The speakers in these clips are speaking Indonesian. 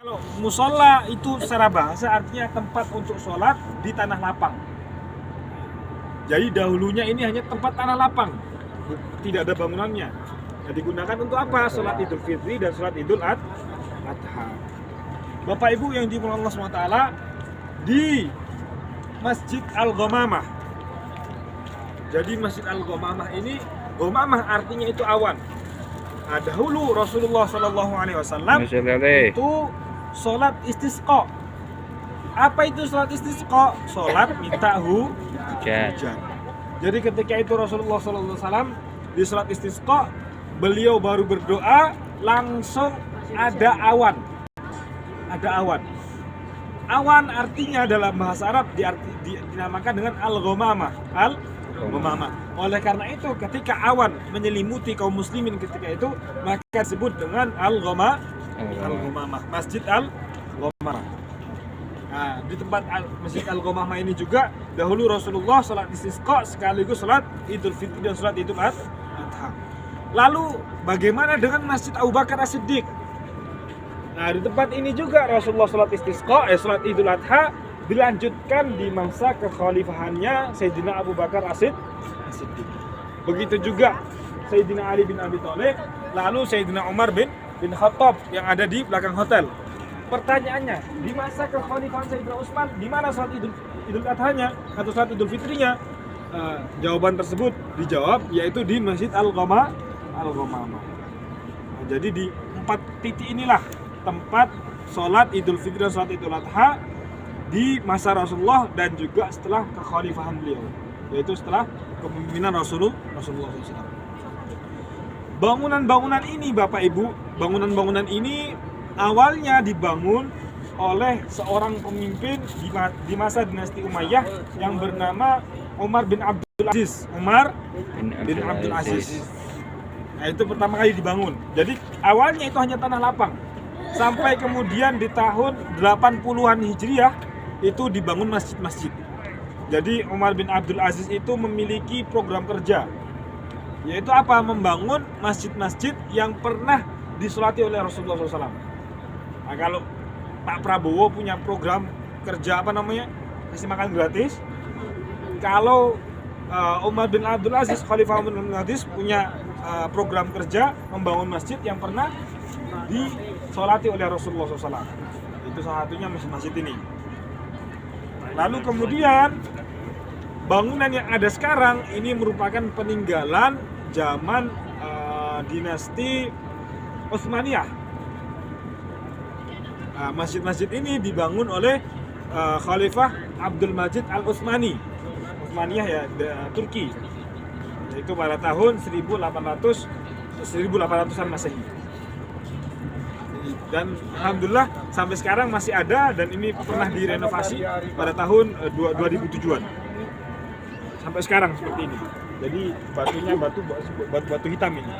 Kalau musola itu secara bahasa artinya tempat untuk sholat di tanah lapang. Jadi dahulunya ini hanya tempat tanah lapang, tidak ada bangunannya. Nah, digunakan untuk apa? Sholat Idul Fitri dan sholat Idul Adha. Bapak Ibu yang dimuliakan Allah SWT, di Masjid Al-Ghamamah. Jadi Masjid Al-Ghamamah ini, Ghamamah artinya itu awan. Nah, dahulu Rasulullah SAW itu sholat istisqa. Apa itu sholat istisqa? Sholat minta hujan. Jadi ketika itu Rasulullah SAW di sholat istisqa, beliau baru berdoa, langsung ada awan. Ada awan. Awan artinya dalam bahasa Arab dinamakan dengan al-ghamamah. Al-ghamamah. Oleh karena itu ketika awan menyelimuti kaum muslimin ketika itu, maka disebut dengan al-ghamamah. Masjid Al-Ghamamah. Nah, di tempat Masjid Al-Ghamamah ini juga dahulu Rasulullah salat istisqa sekaligus salat Idul Fitri dan salat Idul Adha. Lalu bagaimana dengan Masjid Abu Bakar As-Siddiq? Nah, di tempat ini juga Rasulullah salat istisqa, salat Idul Adha dilanjutkan di masa kekhalifahannya Sayyidina Abu Bakar As-Siddiq. Begitu juga Sayyidina Ali bin Abi Thalib, lalu Sayyidina Umar bin Khattab yang ada di belakang hotel. Pertanyaannya, di masa kekhalifahan Sayyidina Utsman, di mana salat Idul Adhanya atau salat Idul Fitrinya? Jawaban tersebut dijawab yaitu di Masjid Al-Ghamamah. Nah, jadi di 4 titik inilah tempat sholat Idul Fitri dan sholat Idul Adha di masa Rasulullah dan juga setelah kekhalifahan beliau, yaitu setelah kepemimpinan Rasulullah SAW. Bangunan-bangunan ini Bapak Ibu, bangunan-bangunan ini awalnya dibangun oleh seorang pemimpin di masa dinasti Umayyah yang bernama Umar bin Abdul Aziz. Nah, itu pertama kali dibangun. Jadi awalnya itu hanya tanah lapang. Sampai kemudian di tahun 80-an Hijriah itu dibangun masjid-masjid. Jadi Umar bin Abdul Aziz itu memiliki program kerja, yaitu apa? Membangun masjid-masjid yang pernah disolati oleh Rasulullah SAW. Nah, kalau Pak Prabowo punya program kerja kasih makan gratis. Kalau Umar bin Abdul Aziz, Khalifah Umar bin Abdul Aziz punya program kerja membangun masjid yang pernah disolati oleh Rasulullah SAW. Itu salah satunya masjid ini. Lalu kemudian bangunan yang ada sekarang ini merupakan peninggalan zaman dinasti Utsmaniyah. Masjid-masjid ini dibangun oleh Khalifah Abdul Majid Al-Utsmani. Utsmaniyah ya, Turki. Itu pada tahun 1800-an Masehi. Dan alhamdulillah sampai sekarang masih ada dan ini pernah direnovasi pada tahun 2007-an. Sampai sekarang seperti ini. Jadi batunya batu hitam ini.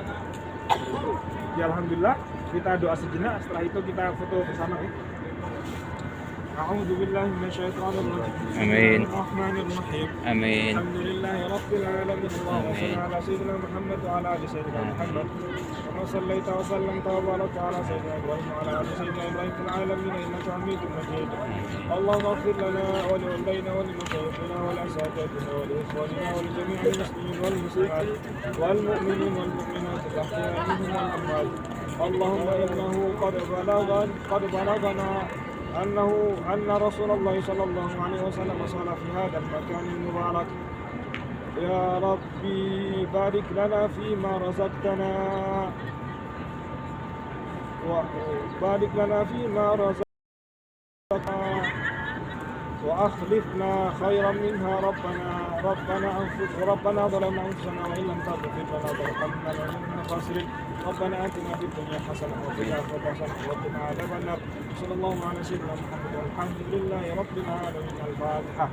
Ya alhamdulillah, kita doa sejenak, setelah itu kita foto bersama ya. A'udzubillahi minasyaitonirrajim. Amin. Bismillahirrahmanirrahim. Amin. Alhamdulillahirabbil alamin. Allahumma shalli ala sayyidina Muhammad wa ala ali sayyidina Muhammad. Kama shallaita wa sallamta wa barakta ala sayyidina Ibrahim wa ala ali sayyidina Ibrahim fil alamin innaka Hamidum Majid. Allahumma ighfir lana wa li walidayna wa li mashayikhina wa li asatidatina wa li ikhwanina wa li jami'il muslimin wal muslimat wal mu'minin wal mu'minat al-ahya'i minhum wal amwat. Allahumma innahu qad balagana أن رسول الله صلى الله عليه وسلم صلى في هذا المكان المبارك. يا ربي بارك لنا فيما رزقتنا وبارك لنا فيما رزقتنا وأخلفنا خيرا منها. ربنا ظلمنا أنفسنا وإن لم تغفر لنا وترحمنا لنكن من الخاسرين. ربنا آتنا في الدنيا حسنة وفي الآخرة حسنة وقنا عذاب النار. صلى الله على سيدنا محمد والحمد لله رب العالمين. الفاتحة.